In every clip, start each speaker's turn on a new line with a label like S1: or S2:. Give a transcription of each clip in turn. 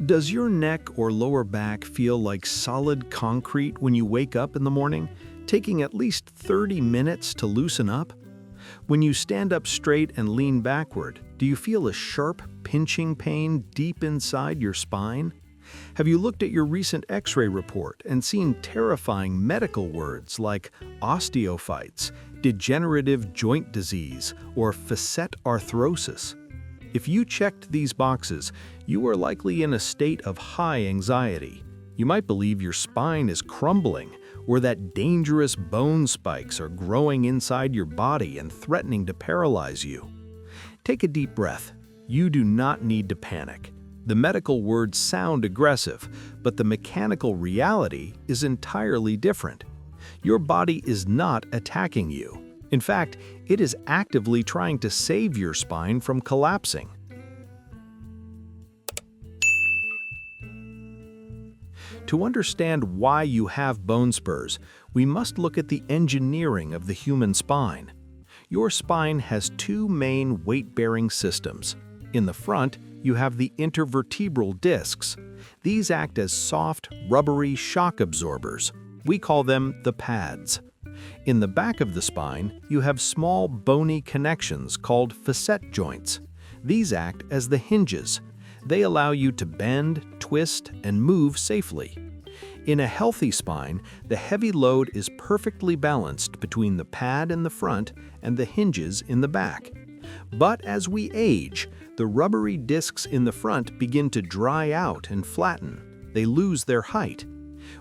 S1: Does your neck or lower back feel like solid concrete when you wake up in the morning, taking at least 30 minutes to loosen up? When you stand up straight and lean backward, do you feel a sharp, pinching pain deep inside your spine? Have you looked at your recent X-ray report and seen terrifying medical words like osteophytes, degenerative joint disease, or facet arthrosis? If you checked these boxes, you are likely in a state of high anxiety. You might believe your spine is crumbling, or that dangerous bone spikes are growing inside your body and threatening to paralyze you. Take a deep breath. You do not need to panic. The medical words sound aggressive, but the mechanical reality is entirely different. Your body is not attacking you. In fact, it is actively trying to save your spine from collapsing. To understand why you have bone spurs, we must look at the engineering of the human spine. Your spine has two main weight-bearing systems. In the front, you have the intervertebral discs. These act as soft, rubbery shock absorbers. We call them the pads. In the back of the spine, you have small bony connections called facet joints. These act as the hinges. They allow you to bend, twist, and move safely. In a healthy spine, the heavy load is perfectly balanced between the pad in the front and the hinges in the back. But as we age, the rubbery discs in the front begin to dry out and flatten. They lose their height.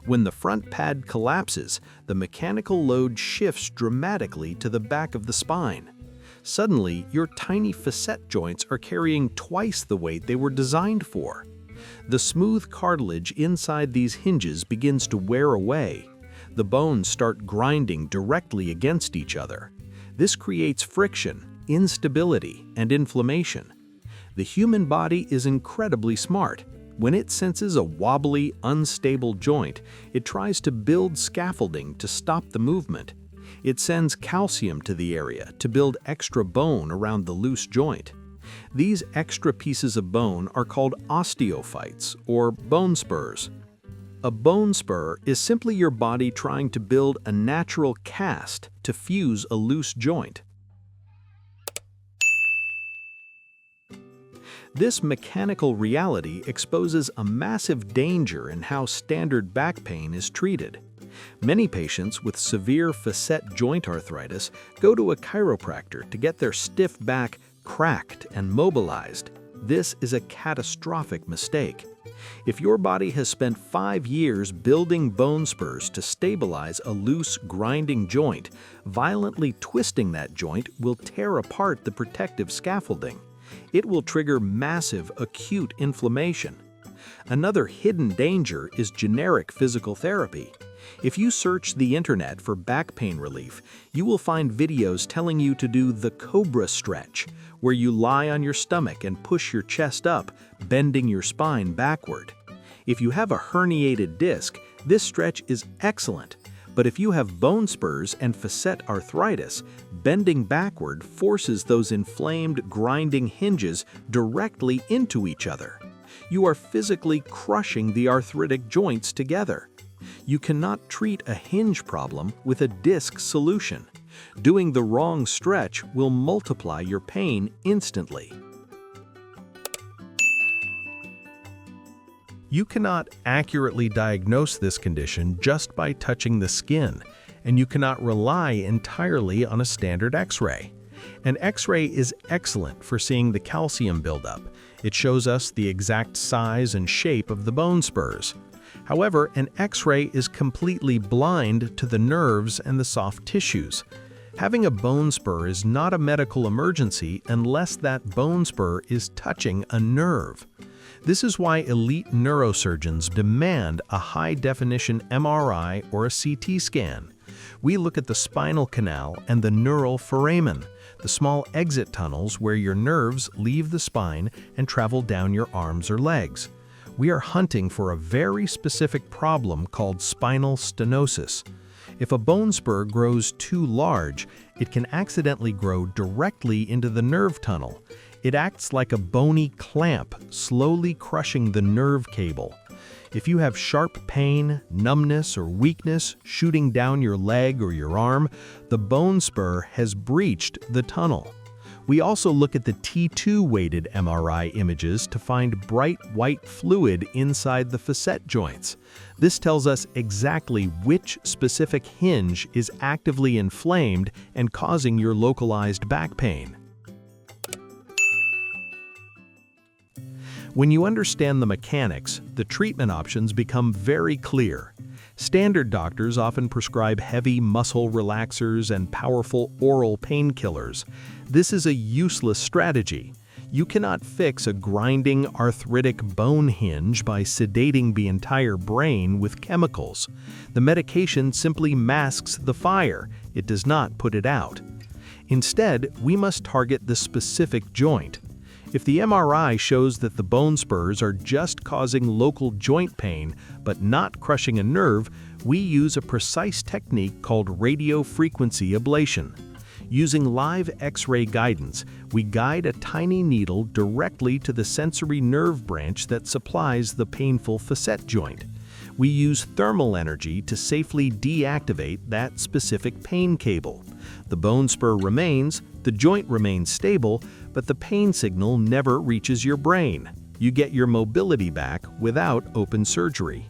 S1: When the front pad collapses, the mechanical load shifts dramatically to the back of the spine. Suddenly, your tiny facet joints are carrying twice the weight they were designed for. The smooth cartilage inside these hinges begins to wear away. The bones start grinding directly against each other. This creates friction, instability, and inflammation. The human body is incredibly smart. When it senses a wobbly, unstable joint, it tries to build scaffolding to stop the movement. It sends calcium to the area to build extra bone around the loose joint. These extra pieces of bone are called osteophytes, or bone spurs. A bone spur is simply your body trying to build a natural cast to fuse a loose joint. This mechanical reality exposes a massive danger in how standard back pain is treated. Many patients with severe facet joint arthritis go to a chiropractor to get their stiff back cracked and mobilized. This is a catastrophic mistake. If your body has spent 5 years building bone spurs to stabilize a loose, grinding joint, violently twisting that joint will tear apart the protective scaffolding. It will trigger massive, acute inflammation. Another hidden danger is generic physical therapy. If you search the internet for back pain relief, you will find videos telling you to do the cobra stretch, where you lie on your stomach and push your chest up, bending your spine backward. If you have a herniated disc, this stretch is excellent. But if you have bone spurs and facet arthritis, bending backward forces those inflamed, grinding hinges directly into each other. You are physically crushing the arthritic joints together. You cannot treat a hinge problem with a disc solution. Doing the wrong stretch will multiply your pain instantly. You cannot accurately diagnose this condition just by touching the skin, and you cannot rely entirely on a standard X-ray. An X-ray is excellent for seeing the calcium buildup. It shows us the exact size and shape of the bone spurs. However, an X-ray is completely blind to the nerves and the soft tissues. Having a bone spur is not a medical emergency unless that bone spur is touching a nerve. This is why elite neurosurgeons demand a high-definition MRI or a CT scan. We look at the spinal canal and the neural foramen, the small exit tunnels where your nerves leave the spine and travel down your arms or legs. We are hunting for a very specific problem called spinal stenosis. If a bone spur grows too large, it can accidentally grow directly into the nerve tunnel. It acts like a bony clamp, slowly crushing the nerve cable. If you have sharp pain, numbness, or weakness shooting down your leg or your arm, the bone spur has breached the tunnel. We also look at the T2-weighted MRI images to find bright white fluid inside the facet joints. This tells us exactly which specific hinge is actively inflamed and causing your localized back pain. When you understand the mechanics, the treatment options become very clear. Standard doctors often prescribe heavy muscle relaxers and powerful oral painkillers. This is a useless strategy. You cannot fix a grinding arthritic bone hinge by sedating the entire brain with chemicals. The medication simply masks the fire. It does not put it out. Instead, we must target the specific joint. If the MRI shows that the bone spurs are just causing local joint pain but not crushing a nerve, we use a precise technique called radiofrequency ablation. Using live X-ray guidance, we guide a tiny needle directly to the sensory nerve branch that supplies the painful facet joint. We use thermal energy to safely deactivate that specific pain cable. The bone spur remains, the joint remains stable, but the pain signal never reaches your brain. You get your mobility back without open surgery.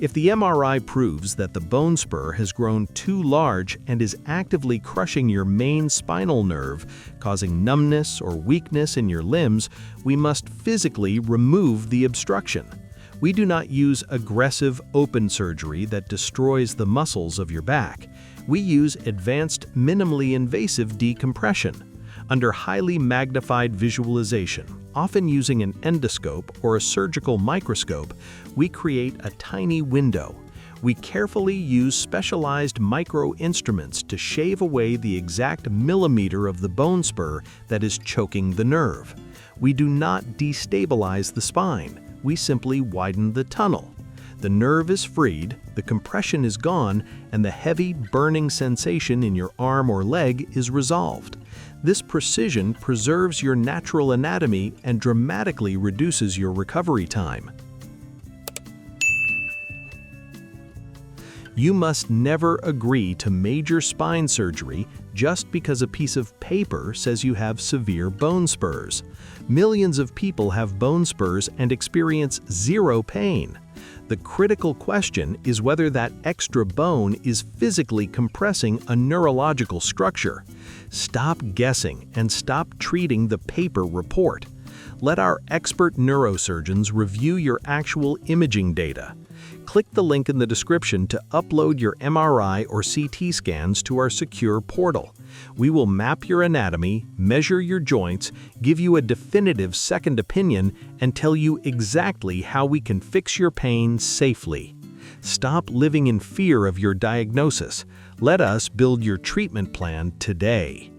S1: If the MRI proves that the bone spur has grown too large and is actively crushing your main spinal nerve, causing numbness or weakness in your limbs, we must physically remove the obstruction. We do not use aggressive open surgery that destroys the muscles of your back. We use advanced, minimally invasive decompression. Under highly magnified visualization, often using an endoscope or a surgical microscope, we create a tiny window. We carefully use specialized micro-instruments to shave away the exact millimeter of the bone spur that is choking the nerve. We do not destabilize the spine. We simply widen the tunnel. The nerve is freed, the compression is gone, and the heavy, burning sensation in your arm or leg is resolved. This precision preserves your natural anatomy and dramatically reduces your recovery time. You must never agree to major spine surgery just because a piece of paper says you have severe bone spurs. Millions of people have bone spurs and experience zero pain. The critical question is whether that extra bone is physically compressing a neurological structure. Stop guessing and stop treating the paper report. Let our expert neurosurgeons review your actual imaging data. Click the link in the description to upload your MRI or CT scans to our secure portal. We will map your anatomy, measure your joints, give you a definitive second opinion, and tell you exactly how we can fix your pain safely. Stop living in fear of your diagnosis. Let us build your treatment plan today.